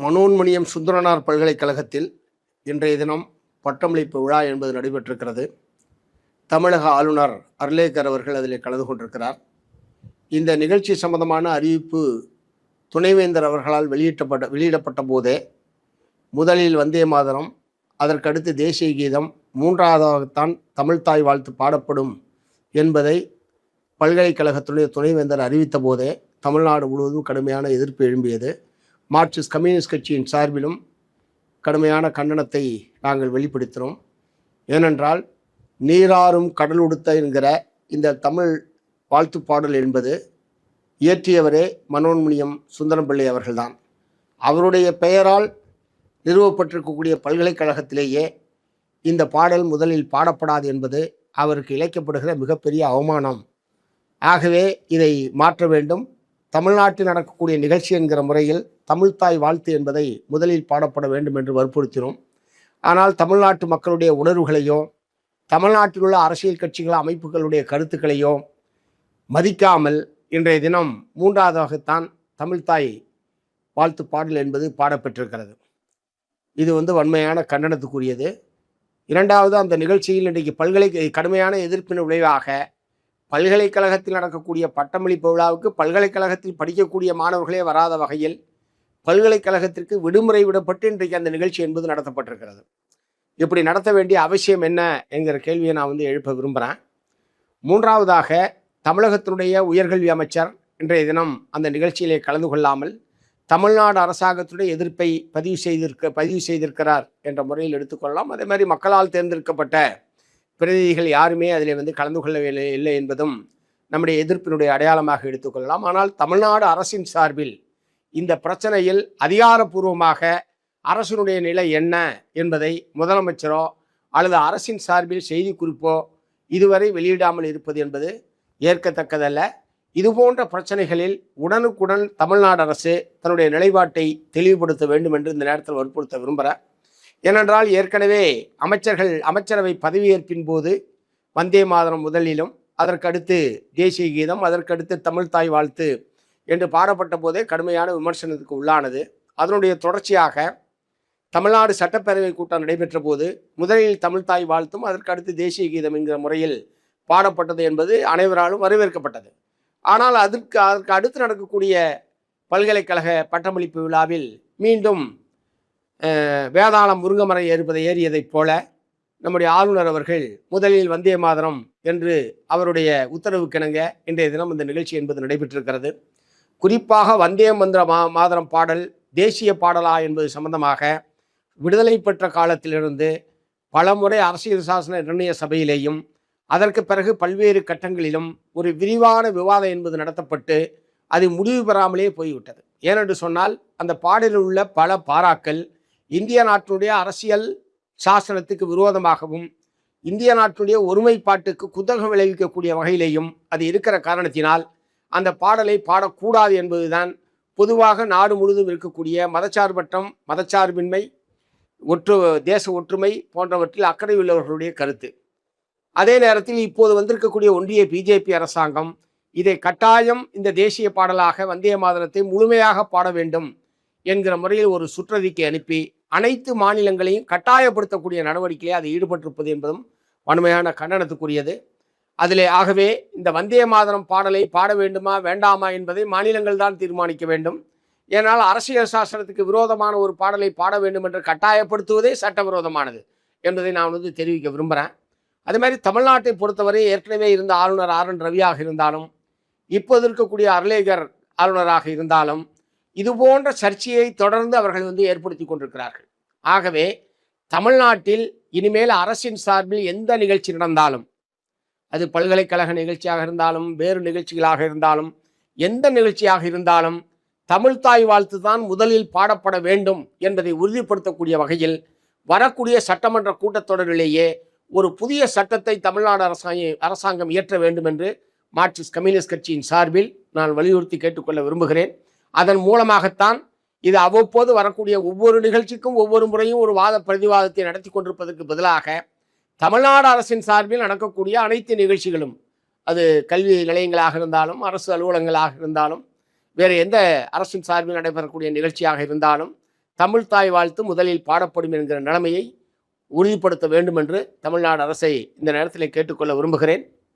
மனோன்மணியம் சுந்தரனார் பல்கலைக்கழகத்தில் இன்றைய தினம் பட்டமளிப்பு விழா என்பது நடைபெற்றிருக்கிறது. தமிழக ஆளுநர் அர்லேக்கர் அவர்கள் அதில் கலந்து கொண்டிருக்கிறார். இந்த நிகழ்ச்சி சம்பந்தமான அறிவிப்பு துணைவேந்தர் அவர்களால் வெளியிடப்பட்ட போதே முதலில் வந்தே மாதரம், அதற்கடுத்து தேசிய கீதம், மூன்றாவதாகத்தான் தமிழ்த்தாய் வாழ்த்து பாடப்படும் என்பதை பல்கலைக்கழகத்துடைய துணைவேந்தர் அறிவித்த போதே தமிழ்நாடு முழுவதும் கடுமையான எதிர்ப்பு எழும்பியது. மார்க்சிஸ்ட் கம்யூனிஸ்ட் கட்சியின் சார்பிலும் கடுமையான கண்டனத்தை நாங்கள் வெளிப்படுத்தினோம். ஏனென்றால் நீராறும் கடல் உடுத்த என்கிற இந்த தமிழ் வாழ்த்து பாடல் என்பது இயற்றியவரே மனோன்மணியம் சுந்தரம்பிள்ளை அவர்கள்தான். அவருடைய பெயரால் நிறுவப்பட்டிருக்கக்கூடிய பல்கலைக்கழகத்திலேயே இந்த பாடல் முதலில் பாடப்படாது என்பது அவருக்கு இழைக்கப்படுகிற மிகப்பெரிய அவமானம். ஆகவே இதை மாற்ற வேண்டும். தமிழ்நாட்டில் நடக்கக்கூடிய நிகழ்ச்சி என்கிற முறையில் தமிழ்த்தாய் வாழ்த்து என்பதை முதலில் பாடப்பட வேண்டும் என்று வற்புறுத்தினோம். ஆனால் தமிழ்நாட்டு மக்களுடைய உணர்வுகளையோ தமிழ்நாட்டில் உள்ள அரசியல் கட்சிகள் அமைப்புகளுடைய கருத்துக்களையோ மதிக்காமல் இன்றைய தினம் மூன்றாவதாகத்தான் தமிழ்த்தாய் வாழ்த்து பாடல் என்பது பாடப்பெற்றிருக்கிறது. இது வன்மையான கண்டனத்துக்குரியது. இரண்டாவது, அந்த நிகழ்ச்சியில் இன்றைக்கு கடுமையான எதிர்ப்பின் விளைவாக பல்கலைக்கழகத்தில் நடக்கக்கூடிய பட்டமளிப்பு விழாவுக்கு பல்கலைக்கழகத்தில் படிக்கக்கூடிய மாணவர்களே வராத வகையில் பல்கலைக்கழகத்திற்கு விடுமுறை விடப்பட்டு இன்றைக்கு அந்த நிகழ்ச்சி என்பது நடத்தப்பட்டிருக்கிறது. இப்படி நடத்த வேண்டிய அவசியம் என்ன என்கிற கேள்வியை நான் எழுப்ப விரும்புகிறேன். மூன்றாவதாக, தமிழகத்தினுடைய உயர்கல்வி அமைச்சர் இன்றைய தினம் அந்த நிகழ்ச்சியிலே கலந்து கொள்ளாமல் தமிழ்நாடு அரசாங்கத்துடைய எதிர்ப்பை பதிவு செய்திருக்கிறார் என்ற முறையில் எடுத்துக்கொள்ளலாம். அதே மாதிரி மக்களால் தேர்ந்தெடுக்கப்பட்ட பிரதிநிதிகள் யாருமே அதில் கலந்து கொள்ளவில்லை இல்லை என்பதும் நம்முடைய எதிர்ப்பினுடைய அடையாளமாக எடுத்துக்கொள்ளலாம். ஆனால் தமிழ்நாடு அரசின் சார்பில் இந்த பிரச்சனையில் அதிகாரப்பூர்வமாக அரசினுடைய நிலை என்ன என்பதை முதலமைச்சரோ அல்லது அரசின் சார்பில் செய்தி குறிப்போ இதுவரை வெளியிடாமல் இருப்பது என்பது ஏற்கத்தக்கதல்ல. இதுபோன்ற பிரச்சனைகளில் உடனுக்குடன் தமிழ்நாடு அரசு தன்னுடைய நிலைப்பாட்டை தெளிவுபடுத்த வேண்டும் என்று இந்த நேரத்தில் வற்புறுத்த விரும்புகிறேன். ஏனென்றால் ஏற்கனவே அமைச்சரவை பதவியேற்பின் போது வந்தே மாதரம் முதலிலும், அதற்கடுத்து தேசிய கீதம், அதற்கடுத்து தமிழ்த்தாய் வாழ்த்து என்று பாடப்பட்ட போதே கடுமையான விமர்சனத்துக்கு உள்ளானது. அதனுடைய தொடர்ச்சியாக தமிழ்நாடு சட்டப்பேரவை கூட்டம் நடைபெற்ற போது முதலில் தமிழ்த்தாய் வாழ்த்தும் அதற்கடுத்து தேசிய கீதம் என்கிற முறையில் பாடப்பட்டது என்பது அனைவராலும் வரவேற்கப்பட்டது. ஆனால் அதற்கு அடுத்து நடக்கக்கூடிய பல்கலைக்கழக பட்டமளிப்பு விழாவில் மீண்டும் வேதாளம் முருங்கமரம் ஏறியதைப் போல நம்முடைய ஆளுநர் அவர்கள் முதலில் வந்தே மாதரம் என்று அவருடைய உத்தரவுக்கிணங்க இன்றைய தினம் இந்த நிகழ்ச்சி என்பது நடைபெற்றிருக்கிறது. குறிப்பாக வந்தே மாதரம் பாடல் தேசிய பாடலா என்பது சம்பந்தமாக விடுதலை பெற்ற காலத்திலிருந்து பலமுறை அரசியல் சாசன நிர்ணய சபையிலேயும் அதற்கு பிறகு பல்வேறு கட்டங்களிலும் ஒரு விரிவான விவாதம் என்பது நடத்தப்பட்டு அது முடிவு பெறாமலே போய்விட்டது. ஏனென்று சொன்னால் அந்த பாடலில் உள்ள பல பாராக்கள் இந்திய நாட்டினுடைய அரசியல் சாசனத்துக்கு விரோதமாகவும் இந்திய நாட்டினுடைய ஒருமைப்பாட்டுக்கு குத்தகம் விளைவிக்கக்கூடிய வகையிலேயும் அது இருக்கிற காரணத்தினால் அந்த பாடலை பாடக்கூடாது என்பதுதான் பொதுவாக நாடு முழுவதும் இருக்கக்கூடிய மதச்சார்பற்றம், மதச்சார்பின்மை, தேச ஒற்றுமை போன்றவற்றில் அக்கறை உள்ளவர்களுடைய கருத்து. அதே நேரத்தில் இப்போது வந்திருக்கக்கூடிய ஒன்றிய பிஜேபி அரசாங்கம் இதை கட்டாயம் இந்த தேசிய பாடலாக வந்தே மாதரத்தை முழுமையாக பாட வேண்டும் என்கிற முறையில் ஒரு சுற்றறிக்கை அனுப்பி அனைத்து மாநிலங்களையும் கட்டாயப்படுத்தக்கூடிய நடவடிக்கையை அது ஈடுபட்டிருப்பது என்பதும் வன்மையான கண்டனத்துக்குரியது. ஆகவே இந்த வந்தே மாதரம் பாடலை பாட வேண்டுமா வேண்டாமா என்பதை மாநிலங்கள் தான் தீர்மானிக்க வேண்டும். ஏனால் அரசியல் சாசனத்துக்கு விரோதமான ஒரு பாடலை பாட வேண்டும் என்று கட்டாயப்படுத்துவதே சட்டவிரோதமானது என்பதை நான் தெரிவிக்க விரும்புகிறேன். அதே மாதிரி தமிழ்நாட்டை பொறுத்தவரை ஏற்கனவே இருந்த ஆளுநர் RN ரவியாக இருந்தாலும் இப்போது இருக்கக்கூடிய அர்லேக்கர் ஆளுநராக இருந்தாலும் இதுபோன்ற சர்ச்சையை தொடர்ந்து அவர்கள் ஏற்படுத்தி கொண்டிருக்கிறார்கள். ஆகவே தமிழ்நாட்டில் இனிமேல் அரசின் சார்பில் எந்த நிகழ்ச்சி நடந்தாலும், அது பல்கலைக்கழக நிகழ்ச்சியாக இருந்தாலும் வேறு நிகழ்ச்சிகளாக இருந்தாலும் எந்த நிகழ்ச்சியாக இருந்தாலும் தமிழ்த்தாய் வாழ்த்து தான் முதலில் பாடப்பட வேண்டும் என்பதை உறுதிப்படுத்தக்கூடிய வகையில் வரக்கூடிய சட்டமன்ற கூட்டத்தொடரிலேயே ஒரு புதிய சட்டத்தை தமிழ்நாடு அரசாங்கம் இயற்ற வேண்டும் என்று மார்க்சிஸ்ட் கம்யூனிஸ்ட் கட்சியின் சார்பில் நான் வலியுறுத்தி கேட்டுக்கொள்ள விரும்புகிறேன். அதன் மூலமாகத்தான் இது அவ்வப்போது வரக்கூடிய ஒவ்வொரு நிகழ்ச்சிக்கும் ஒவ்வொரு முறையும் ஒரு வாத பிரதிவாதத்தை நடத்தி கொண்டிருப்பதற்கு பதிலாக தமிழ்நாடு அரசின் சார்பில் நடக்கக்கூடிய அனைத்து நிகழ்ச்சிகளும், அது கல்வி நிலையங்களாக இருந்தாலும் அரசு அலுவலகங்களாக இருந்தாலும் வேறு எந்த அரசின் சார்பில் நடைபெறக்கூடிய நிகழ்ச்சியாக இருந்தாலும் தமிழ் தாய் வாழ்த்து முதலில் பாடப்படும் என்கிற நிலைமையை உறுதிப்படுத்த வேண்டும் என்று தமிழ்நாடு அரசை இந்த நேரத்தில் கேட்டுக்கொள்ள விரும்புகிறேன்.